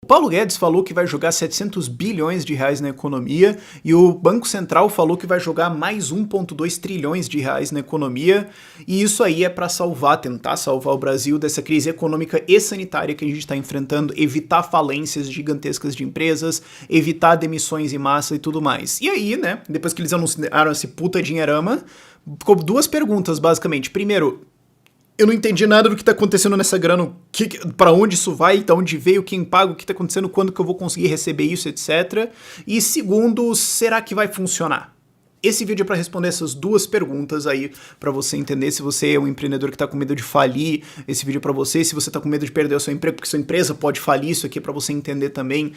O Paulo Guedes falou que vai jogar 700 bilhões de reais na economia e o Banco Central falou que vai jogar mais 1,2 trilhões de reais na economia, e isso aí é para tentar salvar o Brasil dessa crise econômica e sanitária que a gente está enfrentando, evitar falências gigantescas de empresas, evitar demissões em massa e tudo mais. E aí, né, depois que eles anunciaram esse puta dinheirama, ficou duas perguntas basicamente. Primeiro, eu não entendi nada do que tá acontecendo nessa grana, pra onde isso vai, de onde veio, quem paga, o que tá acontecendo, quando que eu vou conseguir receber isso, etc. E segundo, será que vai funcionar? Esse vídeo é para responder essas duas perguntas aí, para você entender se você é um empreendedor que tá com medo de falir, esse vídeo é para você, se você tá com medo de perder o seu emprego, porque sua empresa pode falir, isso aqui é para você entender também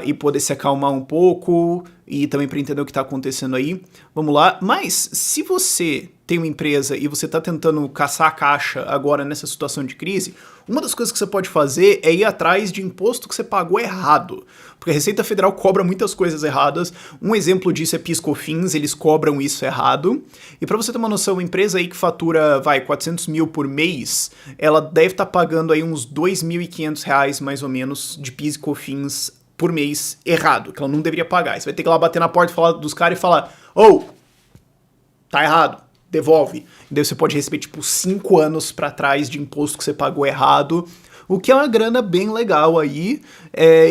e poder se acalmar um pouco, e também para entender o que tá acontecendo aí. Vamos lá. Mas, se você tem uma empresa e você tá tentando caçar a caixa agora nessa situação de crise, uma das coisas que você pode fazer é ir atrás de imposto que você pagou errado. Porque a Receita Federal cobra muitas coisas erradas. Um exemplo disso é PIS/COFINS, eles cobram isso errado. E para você ter uma noção, uma empresa aí que fatura, 400 mil por mês, ela deve estar pagando aí uns R$2.500 mais ou menos de PIS/COFINS por mês errado, que ela não deveria pagar. Você vai ter que ir lá bater na porta dos caras e falar: tá errado, devolve. E daí você pode receber tipo 5 anos pra trás de imposto que você pagou errado, o que é uma grana bem legal aí,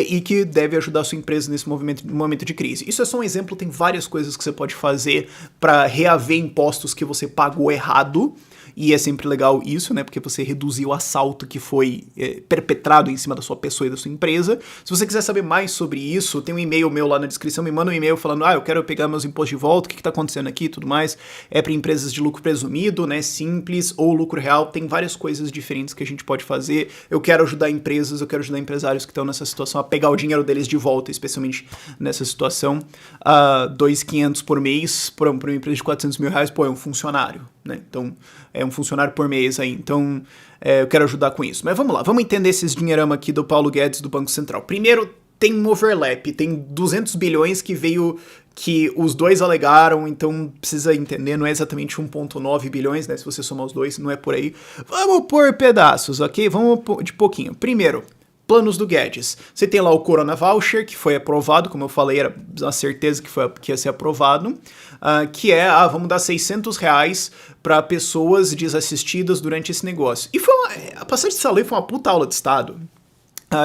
e que deve ajudar a sua empresa nesse momento de crise. Isso é só um exemplo, tem várias coisas que você pode fazer para reaver impostos que você pagou errado. E é sempre legal isso, né? Porque você reduziu o assalto que foi perpetrado em cima da sua pessoa e da sua empresa. Se você quiser saber mais sobre isso, tem um e-mail meu lá na descrição. Me manda um e-mail falando: eu quero pegar meus impostos de volta, o que tá acontecendo aqui e tudo mais. É para empresas de lucro presumido, né? Simples ou lucro real. Tem várias coisas diferentes que a gente pode fazer. Eu quero ajudar empresas, eu quero ajudar empresários que estão nessa situação a pegar o dinheiro deles de volta, especialmente nessa situação. R$2.500 por mês para uma empresa de R$400 mil, é um funcionário, né? Então, é um funcionário por mês aí, então eu quero ajudar com isso. Mas vamos lá, vamos entender esses dinheirama aqui do Paulo Guedes do Banco Central. Primeiro, tem um overlap, tem 200 bilhões que os dois alegaram, então precisa entender, não é exatamente 1,9 bilhões, né, se você somar os dois, não é por aí. Vamos por pedaços, ok? Vamos de pouquinho. Primeiro, planos do Guedes. Você tem lá o Corona Voucher, que foi aprovado, como eu falei, era uma certeza que ia ser aprovado, que é, vamos dar R$600 para pessoas desassistidas durante esse negócio. E a passagem dessa lei foi uma puta aula de Estado.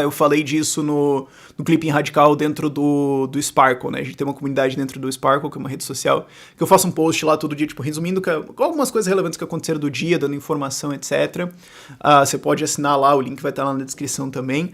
Eu falei disso no Clipping Radical dentro do Sparkle, né? A gente tem uma comunidade dentro do Sparkle, que é uma rede social, que eu faço um post lá todo dia, tipo, resumindo algumas coisas relevantes que aconteceram do dia, dando informação, etc. Você pode assinar lá, o link vai estar lá na descrição também.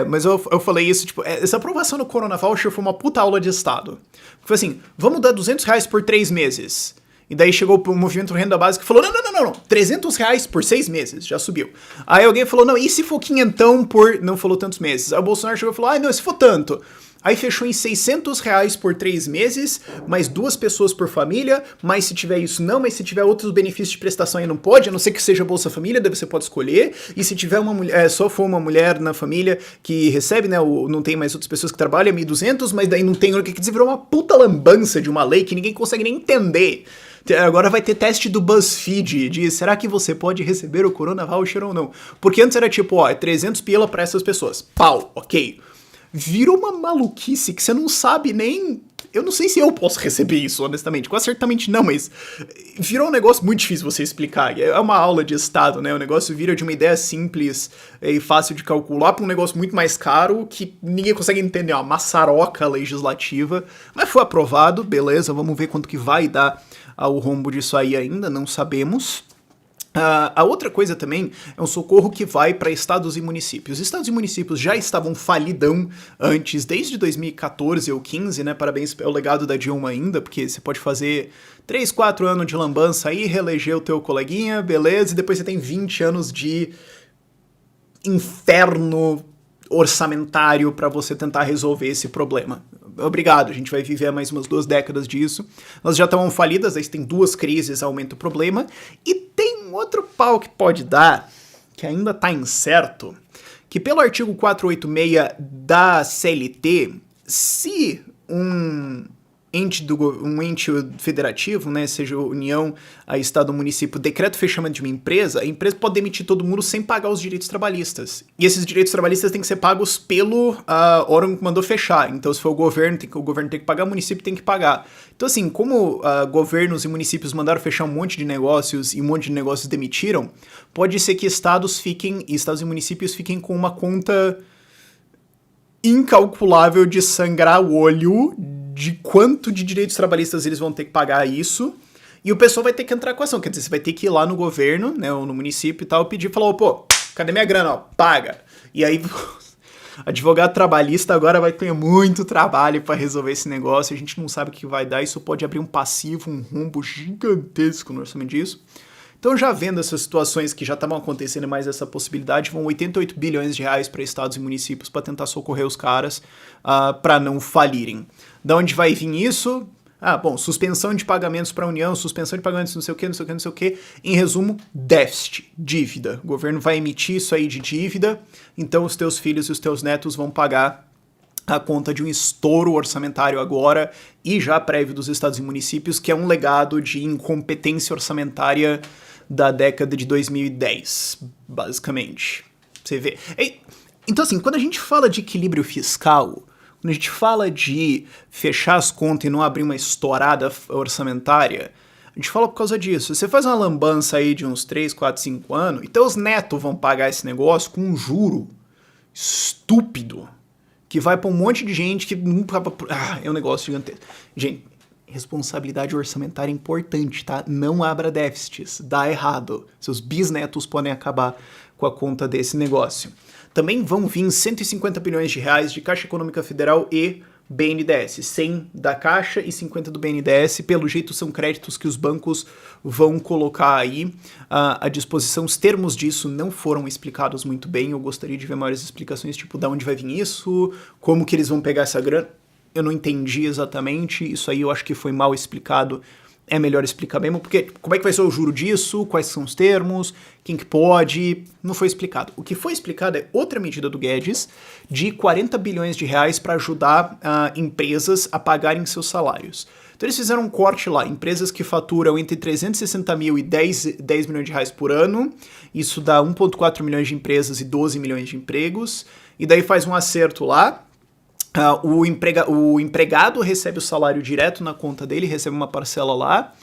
Mas eu falei isso, tipo, essa aprovação no Corona Voucher foi uma puta aula de Estado. Foi assim: vamos dar R$200 por 3 meses. E daí chegou o movimento Renda Básica e falou: não, R$300 por 6 meses, já subiu. Aí alguém falou: não, e se for quinhentão por... não falou tantos meses. Aí o Bolsonaro chegou e falou: não, se for tanto. Aí fechou em R$600 por 3 meses, mais 2 pessoas por família, mas se tiver isso não, mas se tiver outros benefícios de prestação aí não pode, a não ser que seja Bolsa Família, daí você pode escolher, e se tiver uma mulher, só for uma mulher na família que recebe, né, não tem mais outras pessoas que trabalham, é 1.200, mas daí não tem, quer dizer, virou uma puta lambança de uma lei que ninguém consegue nem entender. Agora vai ter teste do BuzzFeed de será que você pode receber o Corona Voucher ou não? Porque antes era tipo, é 300 pila pra essas pessoas. Pau, ok. Virou uma maluquice que você não sabe nem... Eu não sei se eu posso receber isso, honestamente. Quase certamente não, mas virou um negócio muito difícil você explicar. É uma aula de Estado, né? O negócio vira de uma ideia simples e fácil de calcular para um negócio muito mais caro que ninguém consegue entender. Uma maçaroca legislativa. Mas foi aprovado, beleza. Vamos ver quanto que vai dar o rombo disso aí ainda, não sabemos. A outra coisa também é um socorro que vai para estados e municípios. Estados e municípios já estavam falidão antes, desde 2014 ou 15, né? Parabéns pelo legado da Dilma ainda, porque você pode fazer 3, 4 anos de lambança aí, reeleger o teu coleguinha, beleza, e depois você tem 20 anos de inferno orçamentário para você tentar resolver esse problema. Obrigado, a gente vai viver mais umas 2 décadas disso. Nós já estamos falidas, aí tem 2 crises, aumenta o problema. E tem um outro pau que pode dar, que ainda está incerto, que pelo artigo 486 da CLT, se um um ente federativo, né, seja União, Estado ou município, decreta o fechamento de uma empresa, a empresa pode demitir todo mundo sem pagar os direitos trabalhistas. E esses direitos trabalhistas têm que ser pagos pelo órgão que mandou fechar. Então, se for o governo tem que pagar, o município tem que pagar. Então, assim, como governos e municípios mandaram fechar um monte de negócios e um monte de negócios demitiram, pode ser que estados e municípios fiquem com uma conta incalculável de sangrar o olho de quanto de direitos trabalhistas eles vão ter que pagar isso, e o pessoal vai ter que entrar com ação, quer dizer, você vai ter que ir lá no governo, né, ou no município e tal, pedir, falar, pô, cadê minha grana, ó, paga. E aí, advogado trabalhista agora vai ter muito trabalho para resolver esse negócio, a gente não sabe o que vai dar, isso pode abrir um passivo, um rombo gigantesco no orçamento disso. Então, já vendo essas situações que já estavam acontecendo, mais essa possibilidade, vão 88 bilhões de reais para estados e municípios para tentar socorrer os caras para não falirem. Da onde vai vir isso? Bom, suspensão de pagamentos para a União, suspensão de pagamentos não sei o que, não sei o que, não sei o que. Em resumo, déficit, dívida. O governo vai emitir isso aí de dívida, então os teus filhos e os teus netos vão pagar a conta de um estouro orçamentário agora e já prévio dos estados e municípios, que é um legado de incompetência orçamentária da década de 2010, basicamente. Você vê. Então, assim, quando a gente fala de equilíbrio fiscal, quando a gente fala de fechar as contas e não abrir uma estourada orçamentária, a gente fala por causa disso. Você faz uma lambança aí de uns 3, 4, 5 anos, e teus netos vão pagar esse negócio com um juro estúpido, que vai pra um monte de gente que nunca... é um negócio gigantesco. Gente, responsabilidade orçamentária é importante, tá? Não abra déficits, dá errado. Seus bisnetos podem acabar com a conta desse negócio. Também vão vir 150 bilhões de reais de Caixa Econômica Federal e BNDES. 100 da Caixa e 50 do BNDES. Pelo jeito, são créditos que os bancos vão colocar aí à disposição. Os termos disso não foram explicados muito bem. Eu gostaria de ver maiores explicações, tipo, de onde vai vir isso, como que eles vão pegar essa grana. Eu não entendi exatamente. Isso aí eu acho que foi mal explicado. É melhor explicar mesmo, porque como é que vai ser o juro disso, quais são os termos, quem que pode, não foi explicado. O que foi explicado é outra medida do Guedes de 40 bilhões de reais para ajudar empresas a pagarem seus salários. Então eles fizeram um corte lá, empresas que faturam entre 360 mil e 10 milhões de reais por ano, isso dá 1,4 milhões de empresas e 12 milhões de empregos, e daí faz um acerto lá. O empregado recebe o salário direto na conta dele, recebe uma parcela lá.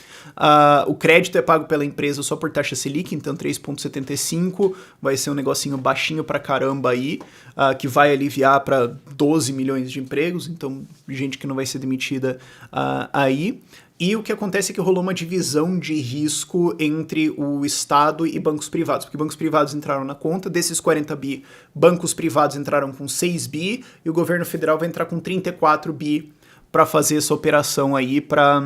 O crédito é pago pela empresa só por taxa Selic, então 3,75 vai ser um negocinho baixinho pra caramba aí, que vai aliviar para 12 milhões de empregos, então gente que não vai ser demitida aí. E o que acontece é que rolou uma divisão de risco entre o Estado e bancos privados, porque bancos privados entraram na conta, desses 40 bi, bancos privados entraram com 6 bi, e o governo federal vai entrar com 34 bi para fazer essa operação aí, para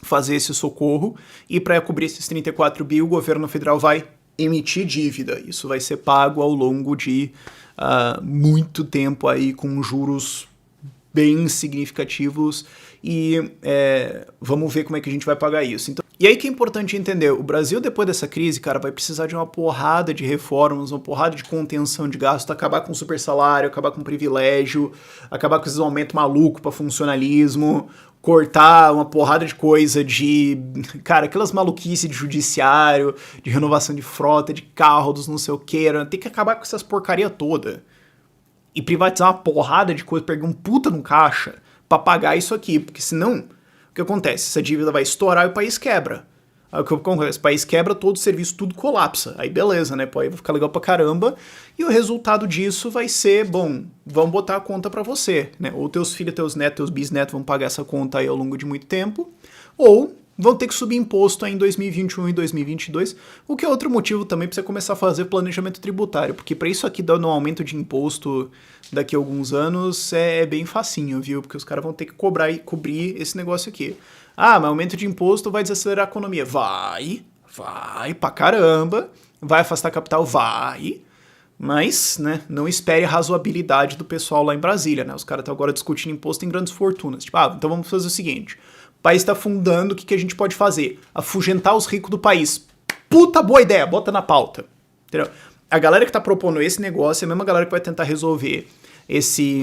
fazer esse socorro, e para cobrir esses 34 bi, o governo federal vai emitir dívida. Isso vai ser pago ao longo de muito tempo aí, com juros bem significativos, e vamos ver como é que a gente vai pagar isso. Então, e aí que é importante entender, o Brasil depois dessa crise, cara, vai precisar de uma porrada de reformas, uma porrada de contenção de gasto, acabar com o super salário, acabar com o privilégio, acabar com esses aumentos malucos para funcionalismo, cortar uma porrada de coisa de, cara, aquelas maluquices de judiciário, de renovação de frota, de carro, dos não sei o que, tem que acabar com essas porcaria toda. E privatizar uma porrada de coisa, pegar um puta no caixa pra pagar isso aqui, porque senão, o que acontece? Essa dívida vai estourar e o país quebra. Aí o que acontece? O país quebra, todo o serviço, tudo colapsa. Aí beleza, né? Pô, aí vai ficar legal pra caramba. E o resultado disso vai ser, bom, vamos botar a conta pra você, né? Ou teus filhos, teus netos, teus bisnetos vão pagar essa conta aí ao longo de muito tempo, ou vão ter que subir imposto aí em 2021 e 2022, o que é outro motivo também para você começar a fazer planejamento tributário, porque para isso aqui dando um aumento de imposto daqui a alguns anos é bem facinho, viu? Porque os caras vão ter que cobrar e cobrir esse negócio aqui. Mas aumento de imposto vai desacelerar a economia. Vai pra caramba, vai afastar capital, vai, mas, né, não espere a razoabilidade do pessoal lá em Brasília, né? Os caras estão agora discutindo imposto em grandes fortunas. Tipo, então vamos fazer o seguinte: o país está afundando, o que a gente pode fazer? Afugentar os ricos do país. Puta boa ideia, bota na pauta. Entendeu? A galera que tá propondo esse negócio é a mesma galera que vai tentar resolver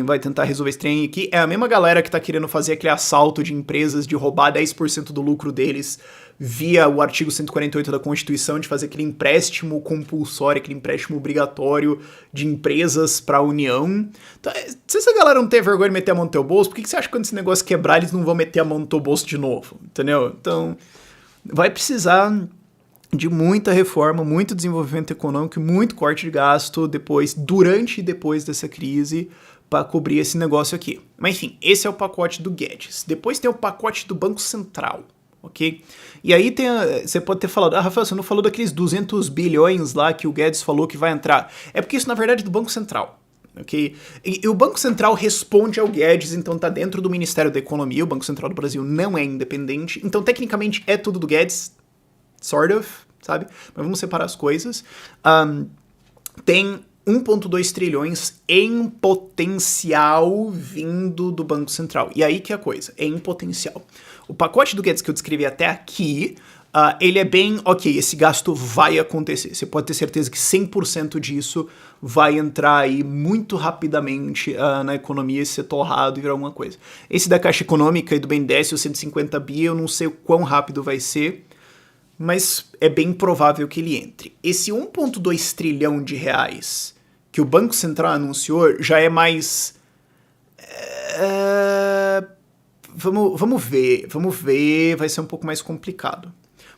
vai tentar resolver esse trem aqui. É a mesma galera que tá querendo fazer aquele assalto de empresas, de roubar 10% do lucro deles via o artigo 148 da Constituição, de fazer aquele empréstimo compulsório, aquele empréstimo obrigatório de empresas para a União. Então, se essa galera não tem vergonha de meter a mão no teu bolso, por que você acha que quando esse negócio quebrar eles não vão meter a mão no teu bolso de novo? Entendeu? Então, vai precisar de muita reforma, muito desenvolvimento econômico, muito corte de gasto durante e depois dessa crise para cobrir esse negócio aqui. Mas enfim, esse é o pacote do Guedes. Depois tem o pacote do Banco Central, ok? E aí você pode ter falado, Rafael, você não falou daqueles 200 bilhões lá que o Guedes falou que vai entrar. É porque isso na verdade é do Banco Central. Okay? E o Banco Central responde ao Guedes, então tá dentro do Ministério da Economia, o Banco Central do Brasil não é independente, então tecnicamente é tudo do Guedes, sort of, sabe? Mas vamos separar as coisas. Tem 1,2 trilhões em potencial vindo do Banco Central. E aí que é a coisa, é em potencial. O pacote do Guedes que eu descrevi até aqui, ele é bem, ok, esse gasto vai acontecer. Você pode ter certeza que 100% disso vai entrar aí muito rapidamente na economia e ser torrado e virar alguma coisa. Esse da Caixa Econômica e do BNDES, o 150 bi, eu não sei o quão rápido vai ser, mas é bem provável que ele entre. Esse 1,2 trilhão de reais que o Banco Central anunciou já é mais... Vamos ver, vai ser um pouco mais complicado.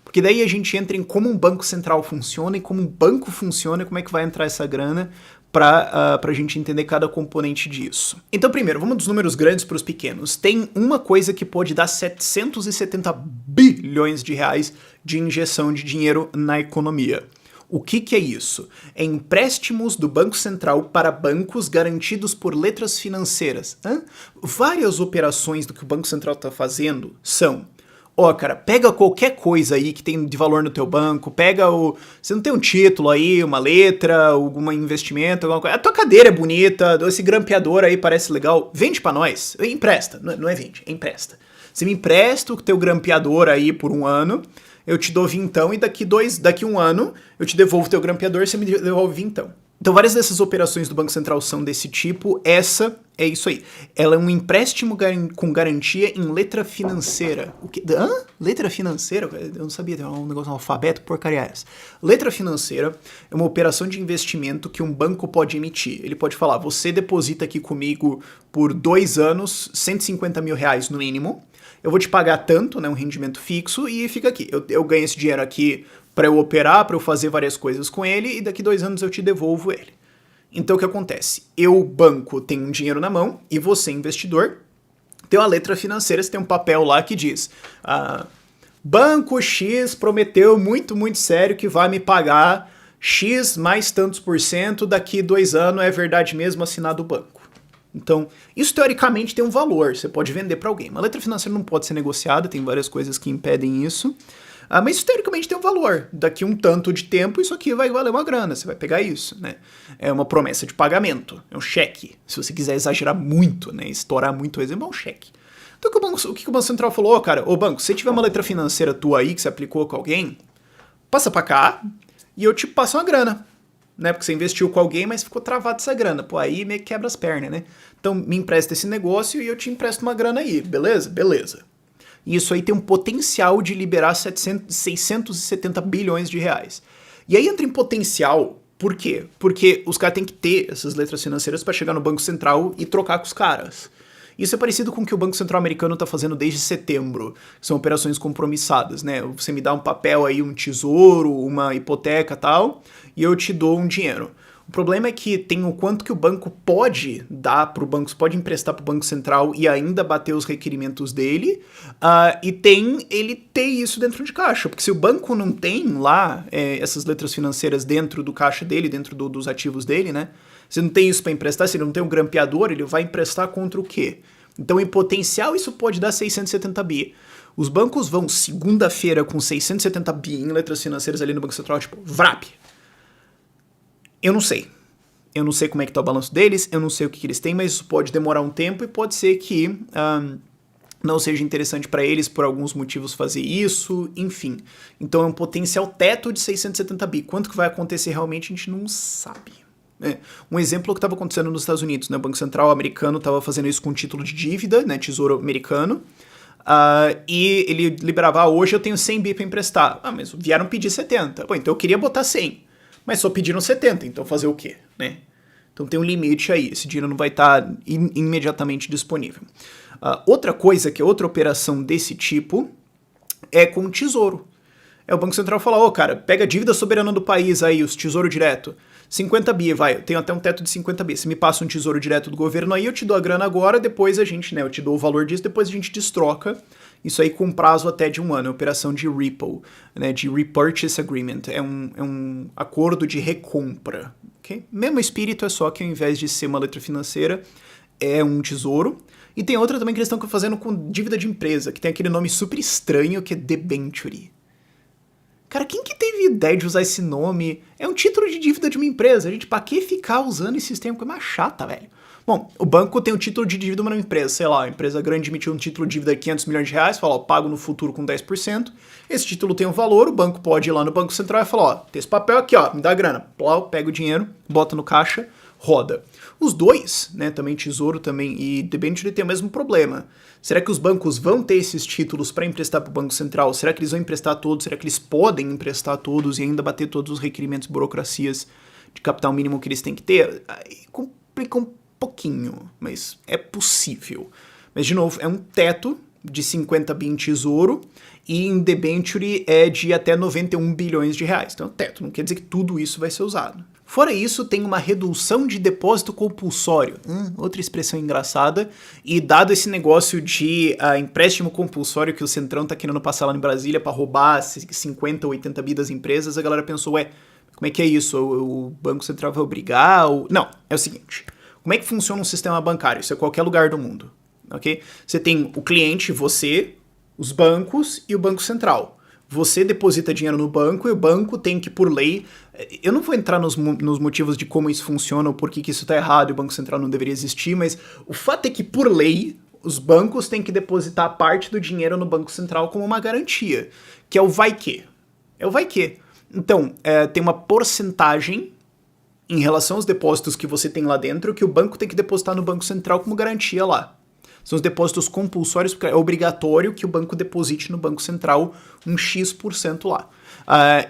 Porque daí a gente entra em como um banco central funciona e como um banco funciona e como é que vai entrar essa grana pra gente entender cada componente disso. Então, primeiro, vamos dos números grandes para os pequenos. Tem uma coisa que pode dar 770 bilhões de reais de injeção de dinheiro na economia. O que é isso? É empréstimos do Banco Central para bancos garantidos por letras financeiras. Várias operações do que o Banco Central está fazendo são... cara, pega qualquer coisa aí que tem de valor no teu banco, você não tem um título aí, uma letra, algum investimento, alguma coisa. A tua cadeira é bonita, esse grampeador aí parece legal, vende pra nós, empresta, não é vende, é empresta. Você me empresta o teu grampeador aí por 1 ano, eu te dou vintão e daqui 1 ano eu te devolvo o teu grampeador e você me devolve vintão. Então várias dessas operações do Banco Central são desse tipo, essa é isso aí. Ela é um empréstimo com garantia em letra financeira. O quê? Letra financeira? Eu não sabia, tem um negócio no alfabeto, porcaria é essa. Letra financeira é uma operação de investimento que um banco pode emitir. Ele pode falar, você deposita aqui comigo por 2 anos, 150 mil reais no mínimo, eu vou te pagar tanto, né, um rendimento fixo, e fica aqui. Eu ganho esse dinheiro aqui para eu operar, para eu fazer várias coisas com ele, e daqui 2 anos eu te devolvo ele. Então o que acontece? Eu, banco, tenho um dinheiro na mão, e você, investidor, tem uma letra financeira, você tem um papel lá que diz Banco X prometeu muito, muito sério que vai me pagar X mais tantos por cento, daqui 2 anos é verdade mesmo, assinado o banco. Então, isso teoricamente tem um valor, você pode vender para alguém. Uma letra financeira não pode ser negociada, tem várias coisas que impedem isso. Mas isso teoricamente tem um valor. Daqui um tanto de tempo, isso aqui vai valer uma grana, você vai pegar isso, né? É uma promessa de pagamento, é um cheque. Se você quiser exagerar muito, né, estourar muito o exemplo, é um cheque. Então o que o Banco Central falou? Cara, banco, se tiver uma letra financeira tua aí que você aplicou com alguém, passa pra cá e eu te passo uma grana. Né, porque você investiu com alguém, mas ficou travado essa grana. Pô, aí meio que quebra as pernas, né? Então me empresta esse negócio e eu te empresto uma grana aí, beleza? Beleza. E isso aí tem um potencial de liberar 670 bilhões de reais. E aí entra em potencial, por quê? Porque os caras têm que ter essas letras financeiras para chegar no Banco Central e trocar com os caras. Isso é parecido com o que o Banco Central americano está fazendo desde setembro. São operações compromissadas, né? Você me dá um papel aí, um tesouro, uma hipoteca e tal, e eu te dou um dinheiro. O problema é que tem o quanto que o banco pode dar para o banco, pode emprestar para o Banco Central e ainda bater os requerimentos dele, e tem ele ter isso dentro de caixa. Porque se o banco não tem lá essas letras financeiras dentro do caixa dele, dentro dos ativos dele, né? Se não tem isso para emprestar, se ele não tem um grampeador, ele vai emprestar contra o quê? Então, em potencial, isso pode dar 670 bi. Os bancos vão segunda-feira com 670 bi em letras financeiras ali no Banco Central, tipo, vrap. Eu não sei. Eu não sei como é que tá o balanço deles, eu não sei o que eles têm, mas isso pode demorar um tempo e pode ser que não seja interessante para eles por alguns motivos fazer isso, enfim. Então é um potencial teto de 670 bi. Quanto que vai acontecer realmente a gente não sabe. né? Um exemplo que estava acontecendo nos Estados Unidos, né? O Banco Central americano estava fazendo isso com título de dívida, né? Tesouro americano, e ele liberava, hoje eu tenho 100 bi para emprestar. Mas vieram pedir 70. Pô, então eu queria botar 100, mas só pediram 70, então fazer o quê, né? Então tem um limite aí, esse dinheiro não vai estar imediatamente disponível. Outra coisa, que é outra operação desse tipo, é com o tesouro. O Banco Central fala, cara, pega a dívida soberana do país aí, os tesouro direto, 50 bi, vai, eu tenho até um teto de 50 bi, você me passa um tesouro direto do governo aí, eu te dou a grana agora, depois a gente, né, eu te dou o valor disso, depois a gente destroca, isso aí com prazo até de 1 ano, é operação de repo, né, de repurchase agreement, é um acordo de recompra, ok? Mesmo espírito, é só que ao invés de ser uma letra financeira, é um tesouro. E tem outra também que eles estão fazendo com dívida de empresa, que tem aquele nome super estranho que é debenture. Cara, quem que teve ideia de usar esse nome? É um título de dívida de uma empresa. Gente, pra que ficar usando esse sistema? Coisa mais chata, velho. Bom, o banco tem um título de dívida de uma empresa. Sei lá, a empresa grande emitiu um título de dívida de 500 milhões de reais, fala, pago no futuro com 10%. Esse título tem um valor, o banco pode ir lá no Banco Central e falar, tem esse papel aqui, me dá grana. Plau, pega o dinheiro, bota no caixa, roda. Os dois, né, também Tesouro também e Debenture, tem o mesmo problema. Será que os bancos vão ter esses títulos para emprestar para o Banco Central? Será que eles vão emprestar todos? Será que eles podem emprestar todos e ainda bater todos os requerimentos e burocracias de capital mínimo que eles têm que ter? Complica um pouquinho, mas é possível. Mas, de novo, é um teto de 50 bi em Tesouro e em Debenture é de até 91 bilhões de reais. Então, é um teto, não quer dizer que tudo isso vai ser usado. Fora isso, tem uma redução de depósito compulsório, outra expressão engraçada, e dado esse negócio de empréstimo compulsório que o Centrão tá querendo passar lá em Brasília para roubar 50 ou 80 bi das empresas, a galera pensou, como é que é isso? O Banco Central vai obrigar? Não, é o seguinte, como é que funciona um sistema bancário? Isso é qualquer lugar do mundo, ok? Você tem o cliente, você, os bancos e o Banco Central. Você deposita dinheiro no banco e o banco tem que, por lei... Eu não vou entrar nos motivos de como isso funciona ou por que isso está errado e o Banco Central não deveria existir, mas o fato é que, por lei, os bancos têm que depositar parte do dinheiro no Banco Central como uma garantia, que é o vai que. É o vai que. Então, tem uma porcentagem em relação aos depósitos que você tem lá dentro que o banco tem que depositar no Banco Central como garantia lá. São os depósitos compulsórios, porque é obrigatório que o banco deposite no Banco Central um X% lá.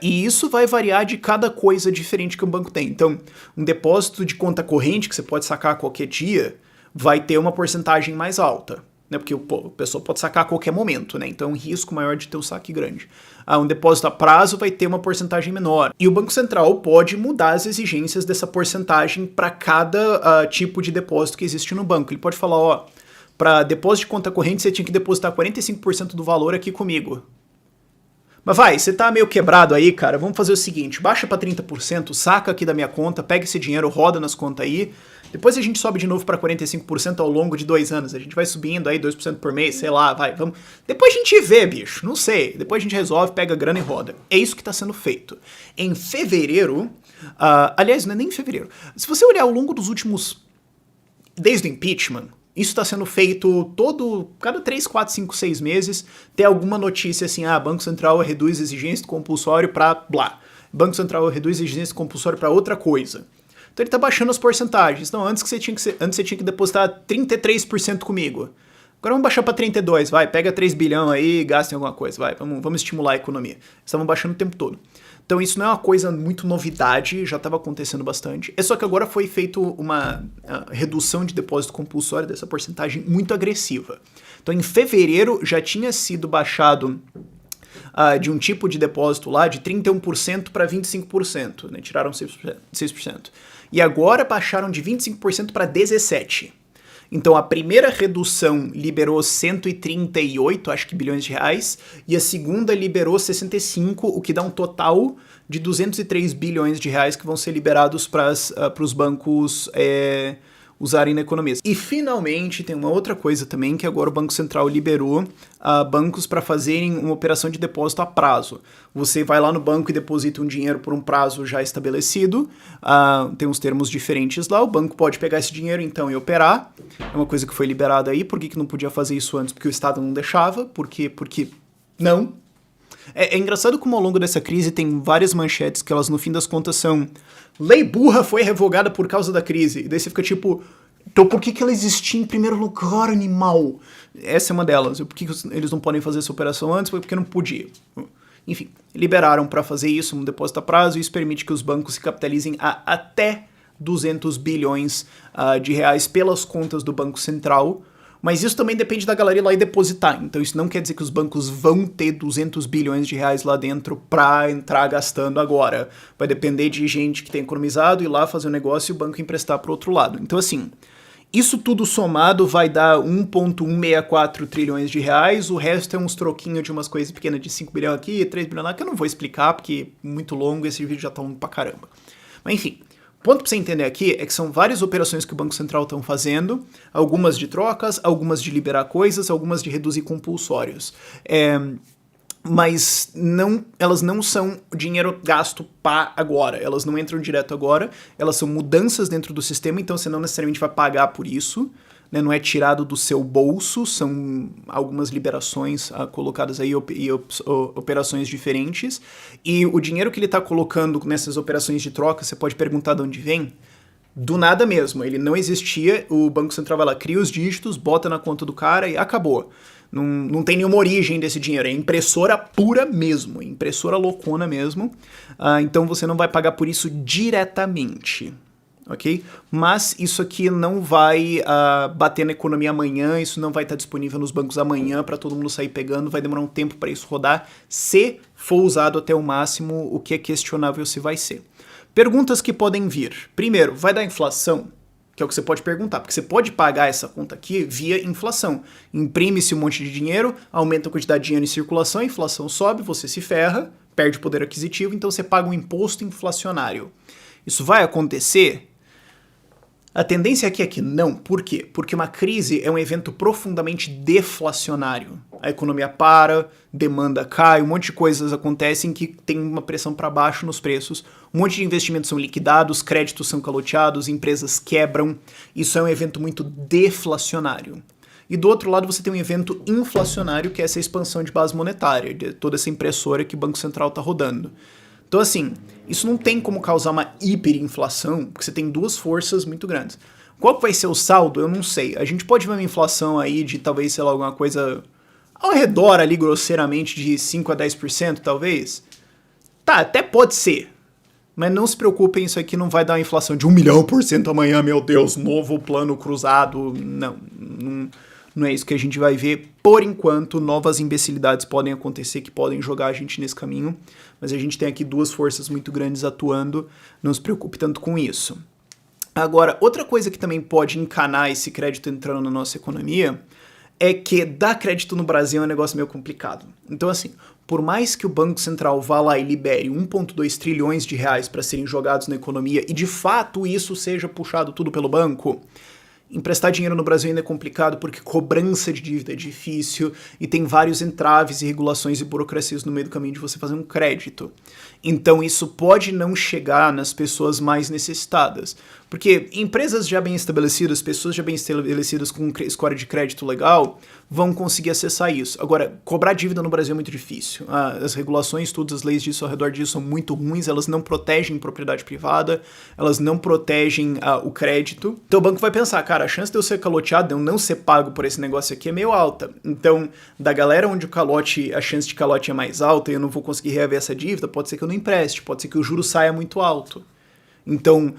E isso vai variar de cada coisa diferente que o banco tem. Então, um depósito de conta corrente, que você pode sacar a qualquer dia, vai ter uma porcentagem mais alta, né? Porque a pessoa pode sacar a qualquer momento, né? Então é um risco maior de ter um saque grande. Um depósito a prazo vai ter uma porcentagem menor. E o Banco Central pode mudar as exigências dessa porcentagem para cada tipo de depósito que existe no banco. Ele pode falar, para depósito de conta corrente, você tinha que depositar 45% do valor aqui comigo. Mas você tá meio quebrado aí, cara, vamos fazer o seguinte, baixa para 30%, saca aqui da minha conta, pega esse dinheiro, roda nas contas aí, depois a gente sobe de novo para 45% ao longo de 2 anos, a gente vai subindo aí 2% por mês, sei lá, vamos... Depois a gente vê, bicho, não sei, depois a gente resolve, pega a grana e roda. É isso que tá sendo feito. Em fevereiro, aliás, não é nem em fevereiro, se você olhar ao longo dos últimos... Desde o impeachment... Isso está sendo feito cada 3, 4, 5, 6 meses, tem alguma notícia assim, Banco Central reduz exigência compulsório para blá. Banco Central reduz exigência compulsório para outra coisa. Então ele está baixando as porcentagens. Então antes você tinha que depositar 33% comigo. Agora vamos baixar para 32%, pega 3 bilhão aí e gasta em alguma coisa, vamos estimular a economia. Estavam baixando o tempo todo. Então isso não é uma coisa muito novidade, já estava acontecendo bastante. É só que agora foi feito uma redução de depósito compulsório dessa porcentagem muito agressiva. Então em fevereiro já tinha sido baixado de um tipo de depósito lá de 31% para 25%, né? Tiraram 6%. E agora baixaram de 25% para 17%. Então a primeira redução liberou 138, acho que bilhões de reais, e a segunda liberou 65, o que dá um total de 203 bilhões de reais que vão ser liberados para os bancos usarem na economia. E finalmente tem uma outra coisa também, que agora o Banco Central liberou bancos para fazerem uma operação de depósito a prazo. Você vai lá no banco e deposita um dinheiro por um prazo já estabelecido, tem uns termos diferentes lá, o banco pode pegar esse dinheiro então e operar, é uma coisa que foi liberada aí. Por que não podia fazer isso antes? Porque o Estado não deixava, porque não. É engraçado como ao longo dessa crise tem várias manchetes que elas no fim das contas são lei burra foi revogada por causa da crise. E daí você fica tipo, então por que ela existia em primeiro lugar, animal? Essa é uma delas. Por que eles não podem fazer essa operação antes? Porque não podia. Enfim, liberaram para fazer isso, um depósito a prazo, e isso permite que os bancos se capitalizem a até 200 bilhões de reais pelas contas do Banco Central. Mas isso também depende da galera ir lá e depositar. Então isso não quer dizer que os bancos vão ter 200 bilhões de reais lá dentro pra entrar gastando agora. Vai depender de gente que tem economizado, ir lá fazer um negócio e o banco emprestar pro outro lado. Então assim, isso tudo somado vai dar 1,164 trilhões de reais, o resto é uns troquinhos de umas coisas pequenas de 5 bilhões aqui, 3 bilhões lá, que eu não vou explicar porque é muito longo e esse vídeo já tá longo pra caramba. Mas enfim, o ponto pra você entender aqui é que são várias operações que o Banco Central estão fazendo, algumas de trocas, algumas de liberar coisas, algumas de reduzir compulsórios. Mas elas não são dinheiro gasto para agora, elas não entram direto agora, elas são mudanças dentro do sistema, então você não necessariamente vai pagar por isso, né, não é tirado do seu bolso, são algumas liberações colocadas aí e operações diferentes, e o dinheiro que ele está colocando nessas operações de troca, você pode perguntar de onde vem? Do nada mesmo, ele não existia, o Banco Central vai lá, cria os dígitos, bota na conta do cara e acabou. Não tem nenhuma origem desse dinheiro, é impressora pura mesmo, impressora loucona mesmo, então você não vai pagar por isso diretamente, ok? Mas isso aqui não vai bater na economia amanhã, isso não vai estar disponível nos bancos amanhã para todo mundo sair pegando, vai demorar um tempo para isso rodar, se for usado até o máximo, o que é questionável se vai ser. Perguntas que podem vir. Primeiro, vai dar inflação? Que é o que você pode perguntar, porque você pode pagar essa conta aqui via inflação. Imprime-se um monte de dinheiro, aumenta a quantidade de dinheiro em circulação, a inflação sobe, você se ferra, perde poder aquisitivo, então você paga um imposto inflacionário. Isso vai acontecer? A tendência aqui é que não. Por quê? Porque uma crise é um evento profundamente deflacionário. A economia para, demanda cai, um monte de coisas acontecem que tem uma pressão para baixo nos preços, um monte de investimentos são liquidados, créditos são caloteados, empresas quebram. Isso é um evento muito deflacionário. E do outro lado você tem um evento inflacionário, que é essa expansão de base monetária, de toda essa impressora que o Banco Central está rodando. Então assim, isso não tem como causar uma hiperinflação, porque você tem duas forças muito grandes. Qual que vai ser o saldo? Eu não sei. A gente pode ver uma inflação aí de talvez, sei lá, alguma coisa ao redor ali, grosseiramente, de 5 a 10%, talvez. Tá, até pode ser. Mas não se preocupem, isso aqui não vai dar uma inflação de 1 milhão por cento amanhã, meu Deus, novo plano cruzado. Não é isso que a gente vai ver. Por enquanto, novas imbecilidades podem acontecer que podem jogar a gente nesse caminho, mas a gente tem aqui duas forças muito grandes atuando, não se preocupe tanto com isso. Agora, outra coisa que também pode encanar esse crédito entrando na nossa economia é que dar crédito no Brasil é um negócio meio complicado. Então assim, por mais que o Banco Central vá lá e libere 1,2 trilhões de reais para serem jogados na economia e de fato isso seja puxado tudo pelo banco, emprestar dinheiro no Brasil ainda é complicado porque cobrança de dívida é difícil e tem vários entraves e regulações e burocracias no meio do caminho de você fazer um crédito. Então isso pode não chegar nas pessoas mais necessitadas. Porque empresas já bem estabelecidas, pessoas já bem estabelecidas com um score de crédito legal, vão conseguir acessar isso. Agora, cobrar dívida no Brasil é muito difícil. As regulações, todas as leis disso ao redor disso são muito ruins, elas não protegem propriedade privada, elas não protegem o crédito. Então o banco vai pensar, cara, a chance de eu ser caloteado, de eu não ser pago por esse negócio aqui é meio alta. Então, da galera onde a chance de calote é mais alta e eu não vou conseguir reaver essa dívida, pode ser que eu não empreste, pode ser que o juro saia muito alto. Então,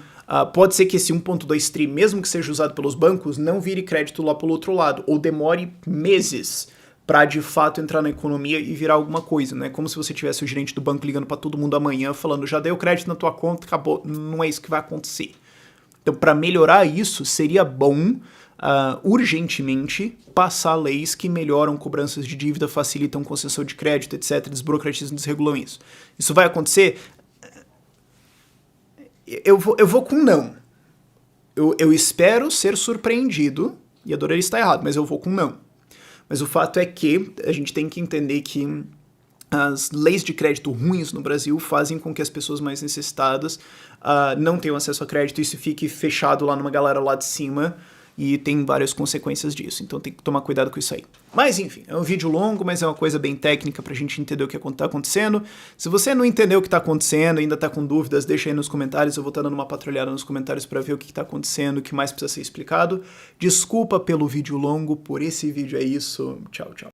pode ser que esse 1,2 tri, mesmo que seja usado pelos bancos, não vire crédito lá pelo outro lado, ou demore meses para de fato entrar na economia e virar alguma coisa, né? Como se você tivesse o gerente do banco ligando para todo mundo amanhã falando, já deu crédito na tua conta, acabou. Não é isso que vai acontecer. Então, para melhorar isso, seria bom urgentemente passar leis que melhoram cobranças de dívida, facilitam concessão de crédito, etc., desburocratizam e desregulam isso. Isso vai acontecer? Eu vou com não. Eu espero ser surpreendido, e adoraria estar errado, mas eu vou com não. Mas o fato é que a gente tem que entender que as leis de crédito ruins no Brasil fazem com que as pessoas mais necessitadas não tenham acesso a crédito e isso fique fechado lá numa galera lá de cima e tem várias consequências disso, então tem que tomar cuidado com isso aí. Mas enfim, é um vídeo longo, mas é uma coisa bem técnica pra gente entender o que tá acontecendo. Se você não entendeu o que tá acontecendo, ainda tá com dúvidas, deixa aí nos comentários, eu vou estar dando uma patrulhada nos comentários pra ver o que tá acontecendo, o que mais precisa ser explicado. Desculpa pelo vídeo longo, por esse vídeo é isso. Tchau, tchau.